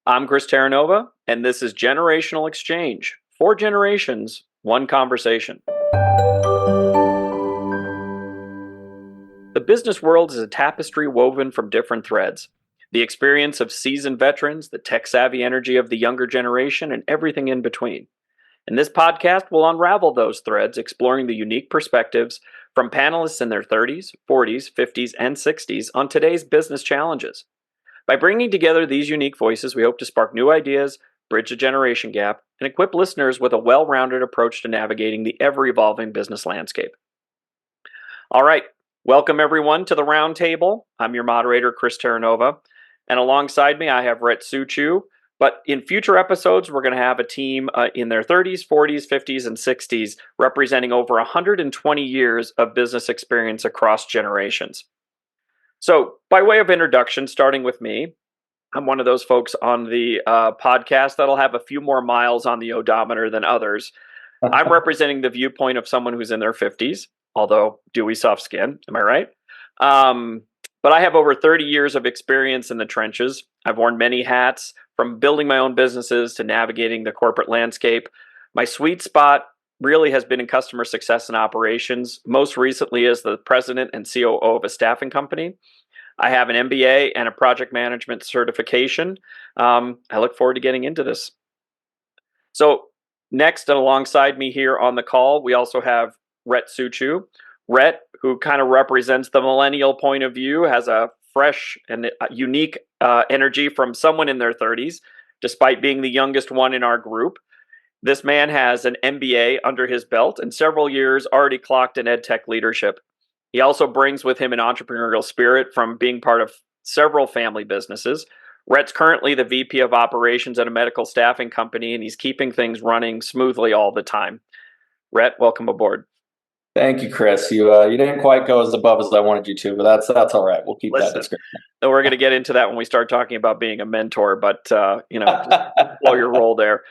I'm Chris Terranova, and this is Generational Exchange. 4 generations, one conversation. The business world is a tapestry woven from different threads. The experience of seasoned veterans, the tech savvy energy of the younger generation, and everything in between. In this podcast, we'll unravel those threads, exploring the unique perspectives from panelists in their 30s, 40s, 50s, and 60s on today's business challenges. By bringing together these unique voices, we hope to spark new ideas, bridge the generation gap, and equip listeners with a well rounded approach to navigating the ever evolving business landscape. All right, welcome everyone to the roundtable. I'm your moderator, Chris Terranova, and alongside me, I have Rhett Suchu. But in future episodes, we're going to have a team in their 30s, 40s, 50s, and 60s representing over 120 years of business experience across generations. So, by way of introduction, starting with me, I'm one of those folks on the podcast that'll have a few more miles on the odometer than others. I'm representing the viewpoint of someone who's in their 50s, although dewy soft skin, am I right? But I have over 30 years of experience in the trenches. I've worn many hats, from building my own businesses to navigating the corporate landscape. My sweet spot really has been in customer success and operations, most recently as the president and COO of a staffing company. I have an MBA and a project management certification. I look forward to getting into this. So next and alongside me here on the call, we also have Rhett Suchu. Rhett, who kind of represents the millennial point of view, has a fresh and unique energy from someone in their 30s, despite being the youngest one in our group. This man has an MBA under his belt and several years already clocked in ed tech leadership. He also brings with him an entrepreneurial spirit from being part of several family businesses. Rhett's currently the VP of operations at a medical staffing company, and he's keeping things running smoothly all the time. Rhett, welcome aboard. Thank you, Chris. You didn't quite go as above as I wanted you to, but that's all right. We'll keep that description. We're going to get into that when we start talking about being a mentor, but just blow your role there.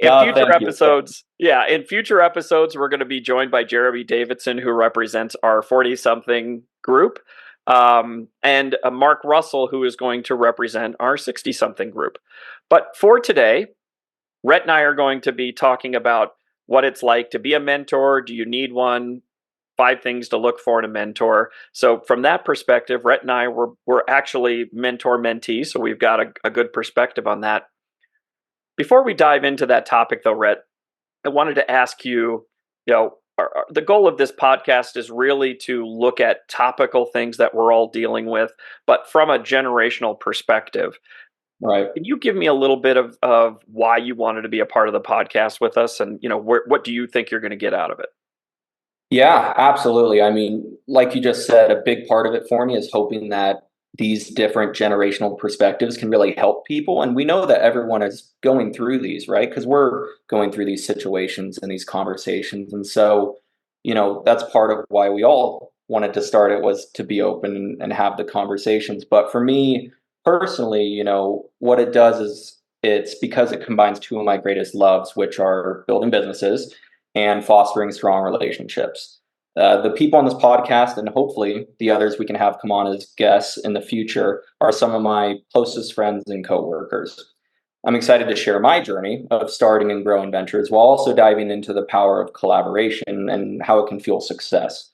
In future episodes, we're going to be joined by Jeremy Davidson, who represents our 40-something group, and Mark Russell, who is going to represent our 60-something group. But for today, Rhett and I are going to be talking about what it's like to be a mentor. Do you need one? 5 things to look for in a mentor. So from that perspective, Rhett and I were actually mentor-mentee, so we've got a good perspective on that. Before we dive into that topic, though, Rhett, I wanted to ask you, the goal of this podcast is really to look at topical things that we're all dealing with, but from a generational perspective. Right. Can you give me a little bit of why you wanted to be a part of the podcast with us, and what do you think you're going to get out of it? Yeah, absolutely. I mean, like you just said, a big part of it for me is hoping that these different generational perspectives can really help people. And we know that everyone is going through these, right? Because we're going through these situations and these conversations. And so, that's part of why we all wanted to start it, was to be open and have the conversations. But for me personally, what it does is it's because it combines 2 of my greatest loves, which are building businesses and fostering strong relationships. The people on this podcast, and hopefully the others we can have come on as guests in the future, are some of my closest friends and coworkers. I'm excited to share my journey of starting and growing ventures while also diving into the power of collaboration and how it can fuel success.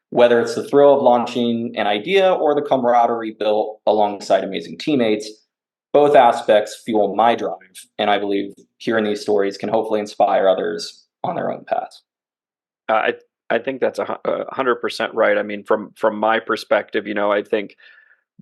Whether it's the thrill of launching an idea or the camaraderie built alongside amazing teammates, both aspects fuel my drive, and I believe hearing these stories can hopefully inspire others on their own paths. I think that's 100% right. I mean, from my perspective, I think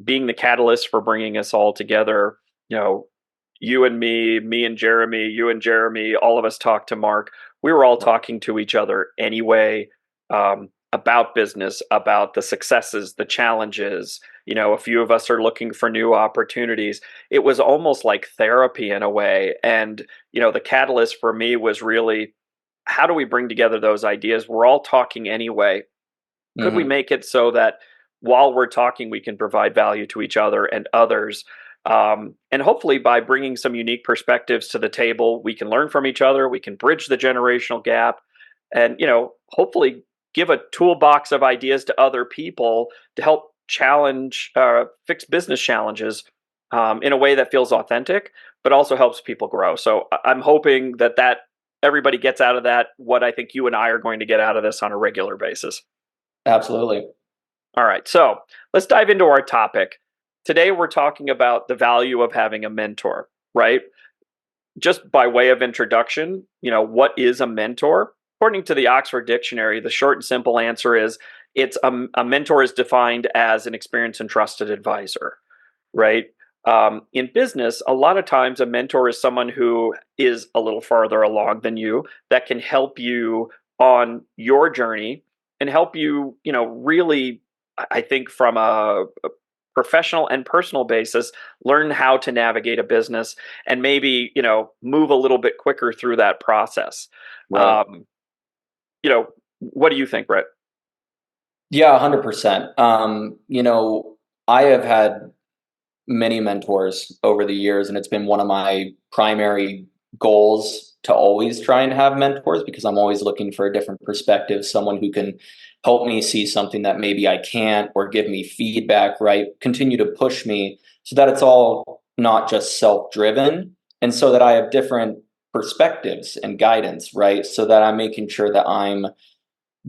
being the catalyst for bringing us all together, you and me and Jeremy, you and Jeremy, all of us talked to Mark. We were all talking to each other anyway, about business, about the successes, the challenges. A few of us are looking for new opportunities. It was almost like therapy in a way. And, the catalyst for me was really, how do we bring together those ideas? We're all talking anyway. Could we make it so that while we're talking, we can provide value to each other and others? And hopefully by bringing some unique perspectives to the table, we can learn from each other. We can bridge the generational gap and, hopefully give a toolbox of ideas to other people to help fix business challenges in a way that feels authentic, but also helps people grow. So I'm hoping that everybody gets out of that what I think you and I are going to get out of this on a regular basis. Absolutely. All right, so let's dive into our topic. Today, we're talking about the value of having a mentor, right? Just by way of introduction, what is a mentor? According to the Oxford Dictionary, the short and simple answer is a mentor is defined as an experienced and trusted advisor, right? In business, a lot of times a mentor is someone who is a little farther along than you that can help you on your journey and help you, really, I think from a professional and personal basis, learn how to navigate a business and maybe, move a little bit quicker through that process. Right. Um, what do you think, Brett? Yeah, 100%. I have had many mentors over the years, and it's been one of my primary goals to always try and have mentors because I'm always looking for a different perspective, someone who can help me see something that maybe I can't, or give me feedback, right? Continue to push me so that it's all not just self driven, and so that I have different perspectives and guidance, right? So that I'm making sure that I'm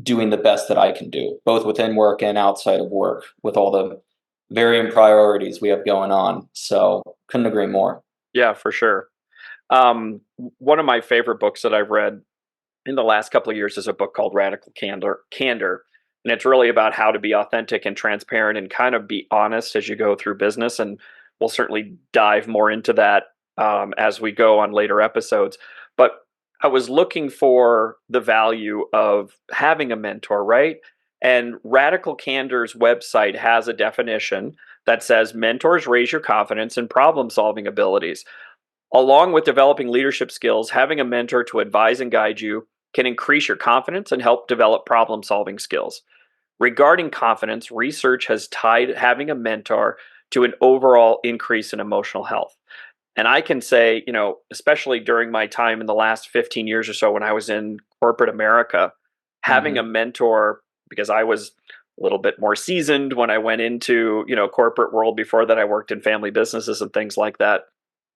doing the best that I can do, both within work and outside of work, with all the varying priorities we have going on. So couldn't agree more. Yeah, for sure. One of my favorite books that I've read in the last couple of years is a book called Radical Candor. And it's really about how to be authentic and transparent and kind of be honest as you go through business. And we'll certainly dive more into that as we go on later episodes. But I was looking for the value of having a mentor, right? And Radical Candor's website has a definition that says mentors raise your confidence and problem solving abilities. Along with developing leadership skills, having a mentor to advise and guide you can increase your confidence and help develop problem solving skills. Regarding confidence, research has tied having a mentor to an overall increase in emotional health. And I can say, especially during my time in the last 15 years or so when I was in corporate America, having a Hmm. mentor, because I was a little bit more seasoned when I went into, corporate world. Before that, I worked in family businesses and things like that.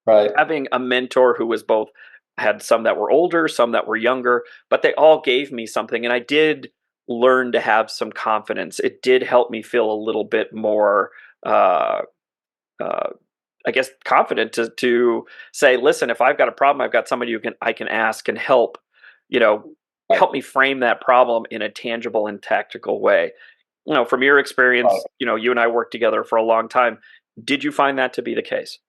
Right. Having a mentor who was both had some that were older, some that were younger, but they all gave me something. And I did learn to have some confidence. It did help me feel a little bit more, uh, uh, I guess, confident to say, listen, if I've got a problem, I've got somebody who I can ask and help, you know, Right. help me frame that problem in a tangible and tactical way. From your Right. experience, you and I worked together for a long time. Did you find that to be the case?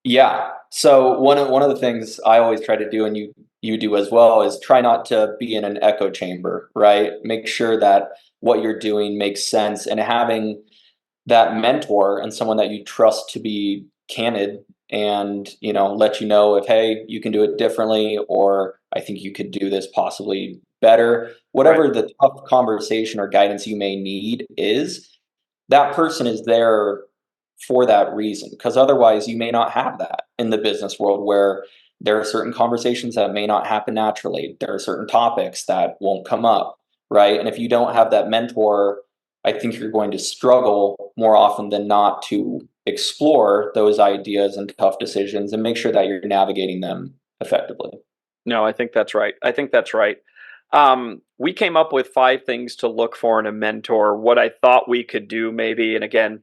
Yeah. So one of the things I always try to do, and you do as well, is try not to be in an echo chamber, right? Make sure that what you're doing makes sense, and having that mentor and someone that you trust to be candid and let you know if, hey, you can do it differently, or I think you could do this possibly better, Right. whatever the tough conversation or guidance you may need is, that person is there for that reason, because otherwise you may not have that in the business world, where there are certain conversations that may not happen naturally, there are certain topics that won't come up, right? And if you don't have that mentor, I think you're going to struggle more often than not to explore those ideas and tough decisions and make sure that you're navigating them effectively. No, I think that's right. I think that's right. We came up with 5 things to look for in a mentor. What I thought we could do, maybe, and again,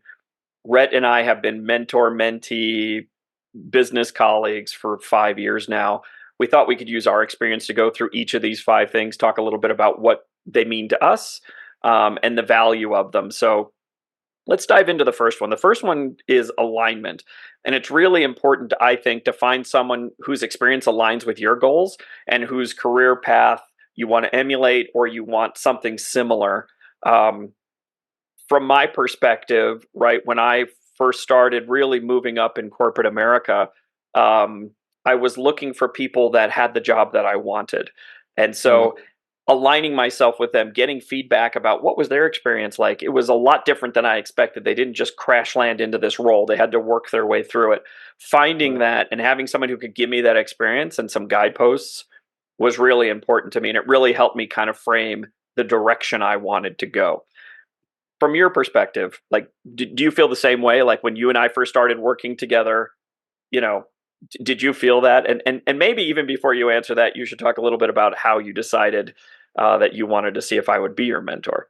Rhett and I have been mentor mentee business colleagues for 5 years now. We thought we could use our experience to go through each of these 5 things, talk a little bit about what they mean to us, and the value of them. So let's dive into the first one. The first one is alignment. And it's really important, I think, to find someone whose experience aligns with your goals and whose career path you want to emulate or you want something similar. Um, from my perspective, right, when I first started really moving up in corporate America, um, I was looking for people that had the job that I wanted. And Mm. so aligning myself with them, getting feedback about what was their experience like. It was a lot different than I expected. They didn't just crash land into this role. They had to work their way through it. Finding Right. that and having someone who could give me that experience and some guideposts was really important to me. And it really helped me kind of frame the direction I wanted to go. from your perspective, like, do you feel the same way? Like when you and I first started working together, you know, did you feel that? And maybe even before you answer that, you should talk a little bit about how you decided that you wanted to see if I would be your mentor.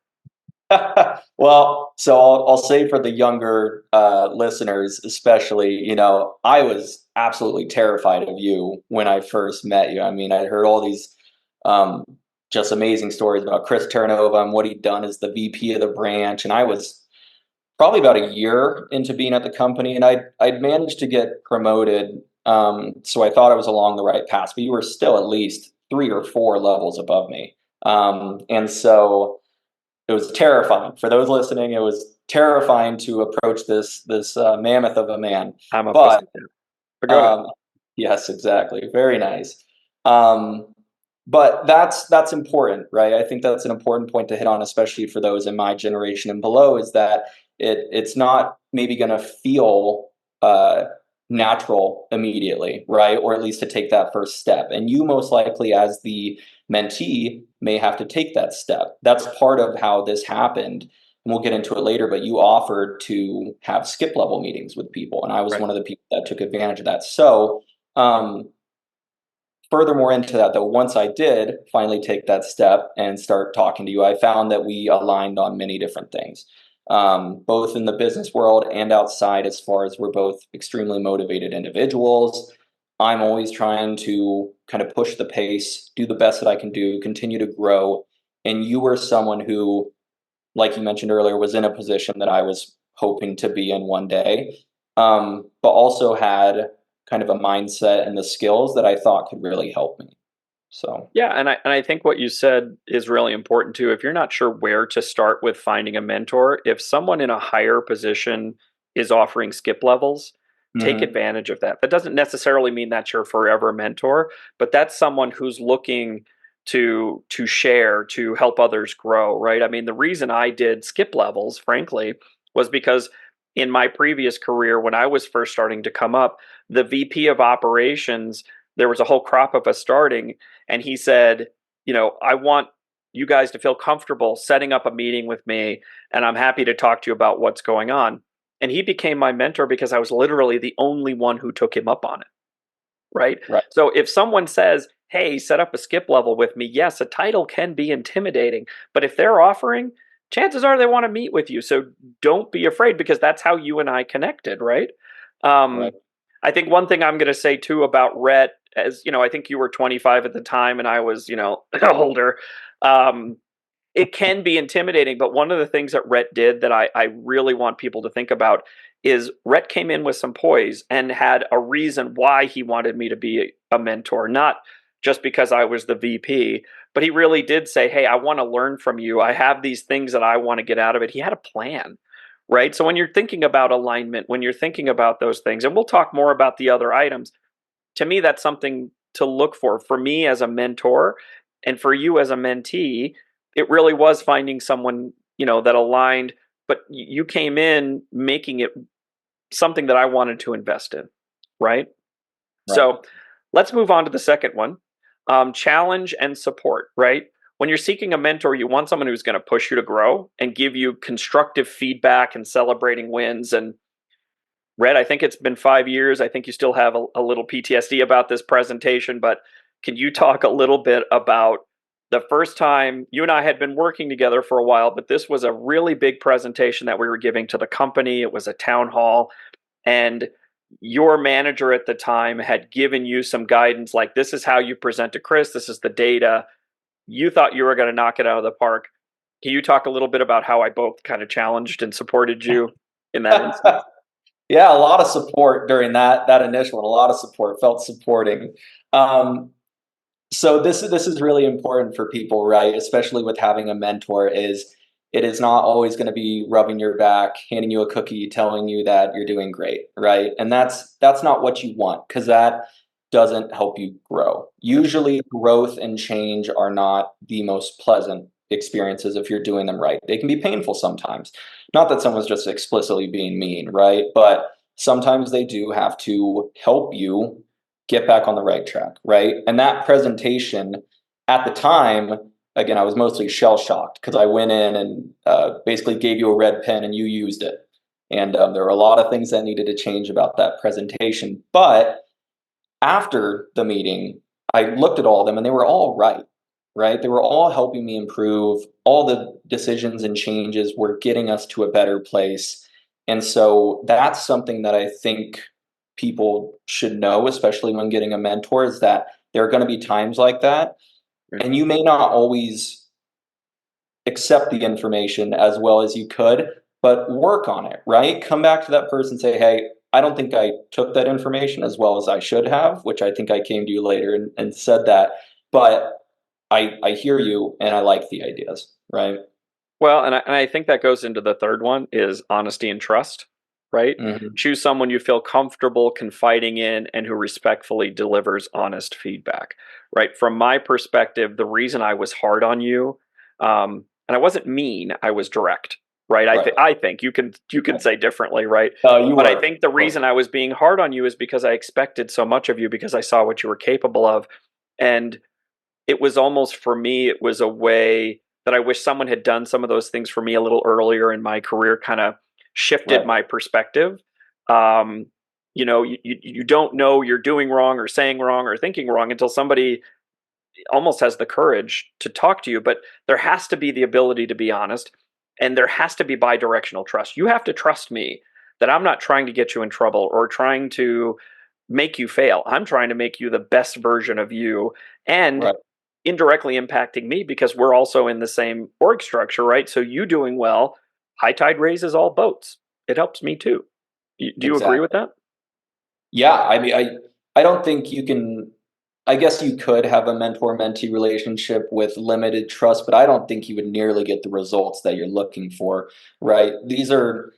Well, so I'll say for the younger listeners, especially, I was absolutely terrified of you when I first met you. I mean, I'd heard all these um, just amazing stories about Chris Turnova and what he'd done as the VP of the branch, and I was probably about a year into being at the company, and I'd managed to get promoted. So I thought I was along the right path, but you were still at least 3 or 4 levels above me, and so it was terrifying for those listening. It was terrifying to approach this mammoth of a man. I'm a pussy, But but go ahead. um, yes, exactly, very nice. Um, but that's important, right? I think that's an important point to hit on, especially for those in my generation and below, is that it's not maybe going to feel uh, natural immediately, right? Or at least to take that first step. And you most likely, as the mentee, may have to take that step. That's part of how this happened. And we'll get into it later, but you offered to have skip level meetings with people. And I was Right. one of the people that took advantage of that. So, furthermore into that, though, once I did finally take that step and start talking to you, I found that we aligned on many different things, both in the business world and outside, as far as we're both extremely motivated individuals. I'm always trying to kind of push the pace, do the best that I can do, continue to grow. And you were someone who, like you mentioned earlier, was in a position that I was hoping to be in one day, but also had kind of a mindset and the skills that I thought could really help me. So, Yeah, and I think what you said is really important too. If you're not sure where to start with finding a mentor, if someone in a higher position is offering skip levels, take mhm, advantage of that. That doesn't necessarily mean that's your forever mentor, but that's someone who's looking to share, to help others grow, right? I mean, the reason I did skip levels, frankly, was because in my previous career when I was first starting to come up, the VP of operations, there was a whole crop of us starting, and he said, I want you guys to feel comfortable setting up a meeting with me, and I'm happy to talk to you about what's going on. And he became my mentor because I was literally the only one who took him up on it, right? right, So if someone says, hey, set up a skip level with me, yes, a title can be intimidating, but if they're offering, chances are they want to meet with you. So don't be afraid, because that's how you and I connected, right? right. um, I think one thing I'm going to say too about Rhett, as I think you were 25 at the time and I was older. um, it can be intimidating, but one of the things that Rhett did that I really want people to think about is Rhett came in with some poise and had a reason why he wanted me to be a mentor, not just because I was the VP, but he really did say, hey, I want to learn from you. I have these things that I want to get out of it. He had a plan, right? So when you're thinking about alignment, when you're thinking about those things, and we'll talk more about the other items, to me, that's something to look for me as a mentor, and for you as a mentee. It really was finding someone, that aligned, but you came in making it something that I wanted to invest in, right? Right. So let's move on to the second one. Challenge and support, right? When you're seeking a mentor, you want someone who's going to push you to grow and give you constructive feedback and celebrating wins. And Red, I think it's been 5 years. I think you still have a little PTSD about this presentation, but can you talk a little bit about the first time you and I had been working together for a while, but this was a really big presentation that we were giving to the company? It was a town hall, and your manager at the time had given you some guidance like, this is how you present to Chris, this is the data. You thought you were going to knock it out of the park. Can you talk a little bit about how I both kind of challenged and supported you in that instance? Yeah, a lot of support during that initial one. A lot of support, felt supporting. Um, so this is really important for people, right? Especially with having a mentor, is it is not always going to be rubbing your back, handing you a cookie, telling you that you're doing great, right? And that's not what you want, because that doesn't help you grow. That's right. Usually growth and change are not the most pleasant experiences if you're doing them right. They can be painful sometimes. Not that someone's just explicitly being mean, right? But sometimes they do have to help you get back on the right track, right? And that presentation at the time again, I was mostly shell shocked because I went in and basically gave you a red pen and you used it. And there were a lot of things that needed to change about that presentation. But after the meeting, I looked at all of them and they were all right, right? They were all helping me improve. All the decisions and changes were getting us to a better place. And so that's something that I think people should know, especially when getting a mentor, is that there are going to be times like that. Right. And you may not always accept the information as well as you could, but work on it, right? Come back to that person and say, hey, I don't think I took that information as well as I should have, which I think I came to you later and said that. But I hear you and I like the ideas, right? Well, and I think that goes into the third one is honesty and trust, right? Hmm. Choose someone you feel comfortable confiding in and who respectfully delivers honest feedback, right? From my perspective, the reason I was hard on you, and I wasn't mean, I was direct, right? Right. I think you can say differently, right? You But I were. think the reason I was being hard on you is because I expected so much of you because I saw what you were capable of, and it was almost for me, it was a way that I wish someone had done some of those things for me a little earlier in my career, kind of shifted Right. my perspective. Um, you don't know you're doing wrong or saying wrong or thinking wrong until somebody almost has the courage to talk to you. But there has to be the ability to be honest, and there has to be bi-directional trust. You have to trust me that I'm not trying to get you in trouble or trying to make you fail. I'm trying to make you the best version of you, and Right. indirectly impacting me because we're also in the same org structure, right? So you doing well, high tide raises all boats. It helps me too. Do you agree with Exactly. that? Yeah. I mean, I don't think you can. I guess you could have a mentor mentee relationship with limited trust, but I don't think you would nearly get the results that you're looking for, right? These are,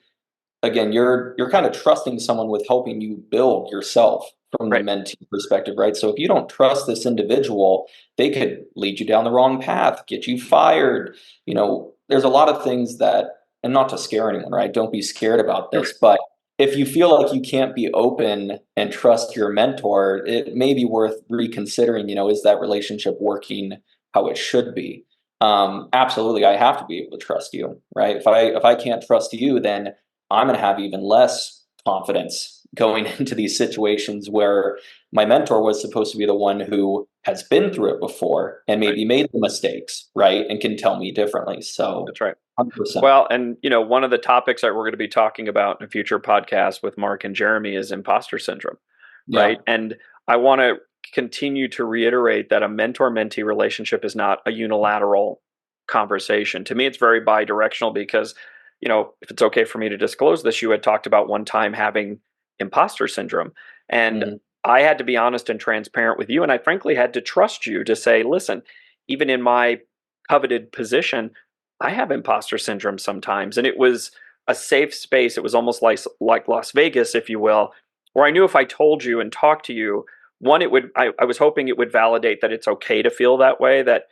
again, you're kind of trusting someone with helping you build yourself from the Right. mentee perspective, right? So if you don't trust this individual, they could lead you down the wrong path, get you fired. There's a lot of things that, and not to scare anyone, right? Don't be scared about this, but if you feel like you can't be open and trust your mentor, it may be worth reconsidering, is that relationship working how it should be? Absolutely, I have to be able to trust you, right? If I can't trust you, then I'm going to have even less confidence going into these situations where my mentor was supposed to be the one who has been through it before and Right. maybe made the mistakes, right? And can tell me differently. So, That's right. 100%. Well, and one of the topics that we're going to be talking about in a future podcast with Mark and Jeremy is imposter syndrome, right? Yeah. And I want to continue to reiterate that a mentor-mentee relationship is not a unilateral conversation. To me, it's very bi-directional because, if it's okay for me to disclose this, you had talked about one time having imposter syndrome. And Mhm. I had to be honest and transparent with you. And I frankly had to trust you to say, listen, even in my coveted position, I have imposter syndrome sometimes. And it was a safe space. It was almost like Las Vegas, if you will, where I knew if I told you and talked to you, one, I was hoping it would validate that it's okay to feel that way, that,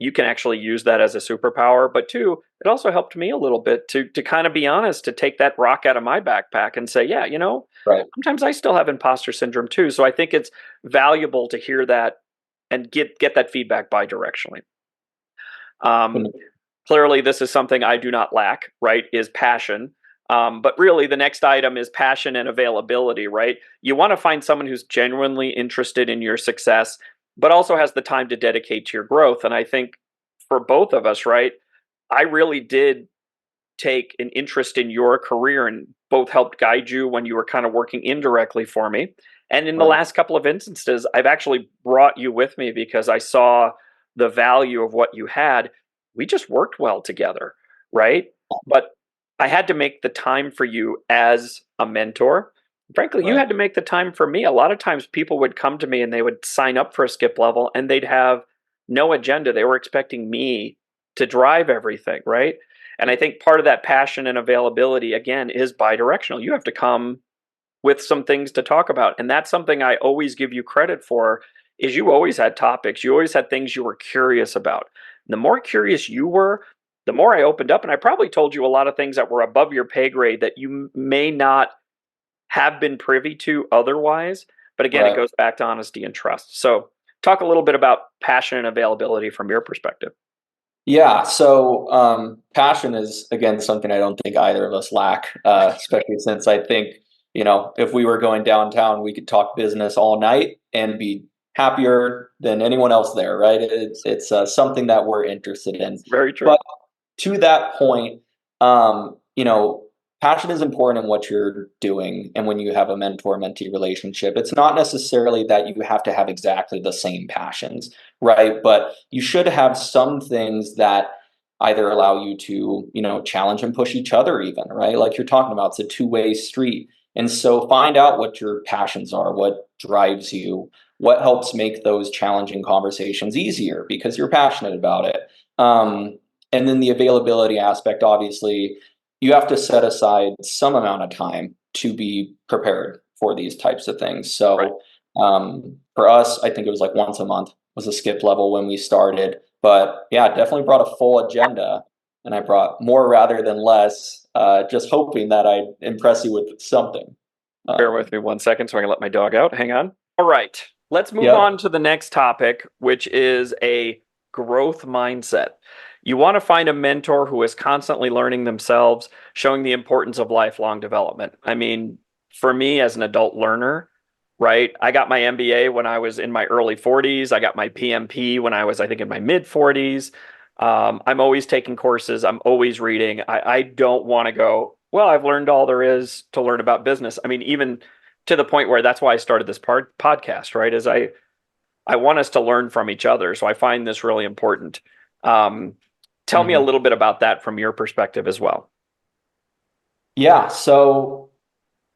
you can actually use that as a superpower. But two, it also helped me a little bit to kind of be honest, to take that rock out of my backpack and say, yeah, Right. sometimes I still have imposter syndrome too. So I think it's valuable to hear that and get that feedback bi-directionally. Um, Clearly, this is something I do not lack, right? Is passion. But really, the next item is passion and availability, right? You want to find someone who's genuinely interested in your success, but also has the time to dedicate to your growth. And I think for both of us, right, I really did take an interest in your career and both helped guide you when you were kind of working indirectly for me. And in the Right. last couple of instances, I've actually brought you with me because I saw the value of what you had. We just worked well together, right? But I had to make the time for you as a mentor. Frankly, you Right. had to make the time for me. A lot of times people would come to me and they would sign up for a skip level and they'd have no agenda. They were expecting me to drive everything, right? And I think part of that passion and availability, again, is bi-directional. You have to come with some things to talk about. And that's something I always give you credit for is you always had topics. You always had things you were curious about. And the more curious you were, the more I opened up. And I probably told you a lot of things that were above your pay grade that you may not have been privy to otherwise. But again, it Right. goes back to honesty and trust. So talk a little bit about passion and availability from your perspective. Yeah, so passion is again something I don't think either of us lack, especially since I think, if we were going downtown, we could talk business all night and be happier than anyone else there, right? It's something that we're interested in. Very true. But to that point, passion is important in what you're doing. And when you have a mentor mentee relationship, it's not necessarily that you have to have exactly the same passions, right? But you should have some things that either allow you to, challenge and push each other, even, right? Like you're talking about, it's a two-way street. And so find out what your passions are, what drives you, what helps make those challenging conversations easier because you're passionate about it. And then the availability aspect, obviously, you have to set aside some amount of time to be prepared for these types of things. Right. So for us, I think it was like once a month was a skip level when we started. But yeah, definitely brought a full agenda, and I brought more rather than less, just hoping that I'd impress you with something. Bear with me 1 second so I can let my dog out. Hang on. All right. Let's move Yep. on to the next topic, which is a growth mindset. You want to find a mentor who is constantly learning themselves, showing the importance of lifelong development. I mean, for me as an adult learner, right? I got my MBA when I was in my early 40s. I got my PMP when I was, I think, in my mid 40s. I'm always taking courses. I'm always reading. I don't want to go, well, I've learned all there is to learn about business. I mean, even to the point where that's why I started this podcast, right? Is I want us to learn from each other. So I find this really important. Tell me a Mhm. little bit about that from your perspective as well. Yeah. So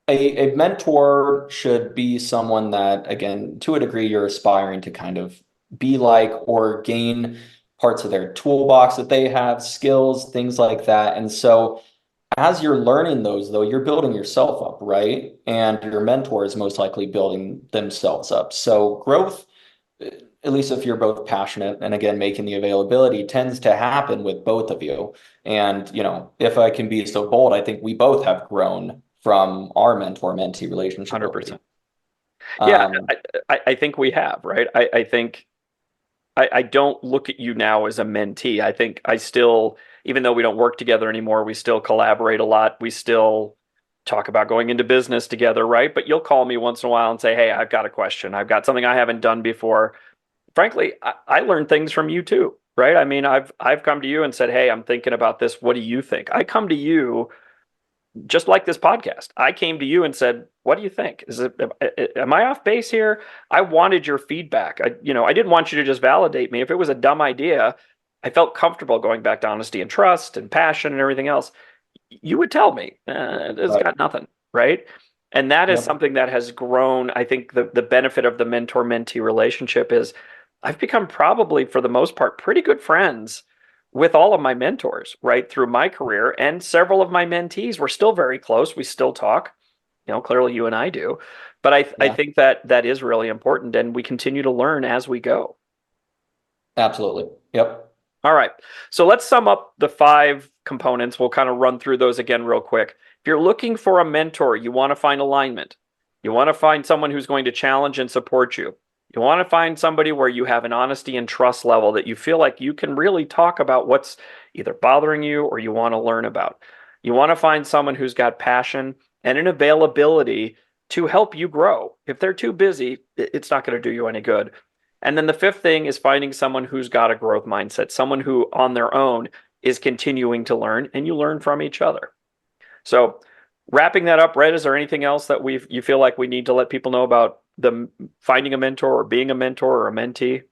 a mentor should be someone that, again, to a degree, you're aspiring to kind of be like or gain parts of their toolbox that they have, skills, things like that. And so as you're learning those, though, you're building yourself up, right? And your mentor is most likely building themselves up. So growth, at least if you're both passionate and again making the availability, tends to happen with both of you. And if I can be so bold, I think we both have grown from our mentor mentee relationship over the 100%. years. Yeah, Um, I think we have, right? I think I don't look at you now as a mentee. I think I still, even though we don't work together anymore, we still collaborate a lot. We still talk about going into business together, right? But you'll call me once in a while and say, "Hey, I've got a question. I've got something I haven't done before." Frankly, I learned things from you too, right? I mean, I've come to you and said, "Hey, I'm thinking about this. What do you think?" I come to you just like this podcast. I came to you and said, "What do you think? Am I off base here?" I wanted your feedback. I didn't want you to just validate me. If it was a dumb idea, I felt comfortable going back to honesty and trust and passion and everything else. You would tell me, it's right. got nothing, right? And that is Yep. something that has grown. I think the benefit of the mentor mentee relationship is I've become probably, for the most part, pretty good friends with all of my mentors, right, through my career. And several of my mentees, we're still very close. We still talk. Clearly you and I do. But I Yeah. think that is really important. And we continue to learn as we go. Absolutely. Yep. All right. So let's sum up the 5 components. We'll kind of run through those again real quick. If you're looking for a mentor, you want to find alignment. You want to find someone who's going to challenge and support you. You want to find somebody where you have an honesty and trust level that you feel like you can really talk about what's either bothering you or you want to learn about. You want to find someone who's got passion and an availability to help you grow. If they're too busy, it's not going to do you any good. And then the fifth thing is finding someone who's got a growth mindset, someone who on their own is continuing to learn and you learn from each other. So, wrapping that up, Red, is there anything else that you feel like we need to let people know about the finding a mentor or being a mentor or a mentee?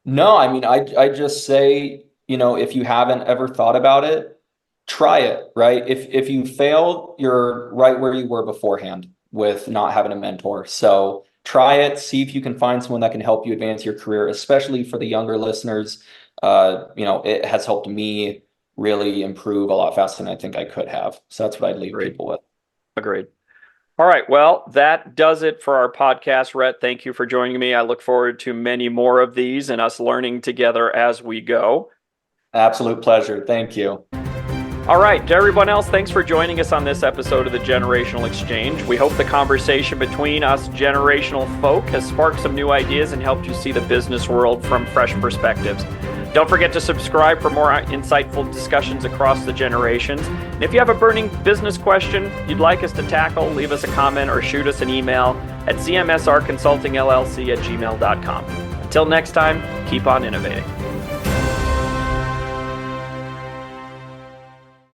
No, I mean, I just say, if you haven't ever thought about it, try it, right? If you fail, you're right where you were beforehand with not having a mentor. So try it, see if you can find someone that can help you advance your career, especially for the younger listeners. It has helped me really improve a lot faster than I think I could have. So that's what I'd leave Agreed. people with. Agreed. All right. Well, that does it for our podcast, Rhett. Thank you for joining me. I look forward to many more of these and us learning together as we go. Absolute pleasure. Thank you. All right, to everyone else, thanks for joining us on this episode of the Generational Exchange. We hope the conversation between us generational folk has sparked some new ideas and helped you see the business world from fresh perspectives. Don't forget to subscribe for more insightful discussions across the generations. And if you have a burning business question you'd like us to tackle, leave us a comment or shoot us an email at cmsrconsultingllc@gmail.com. Until next time, keep on innovating.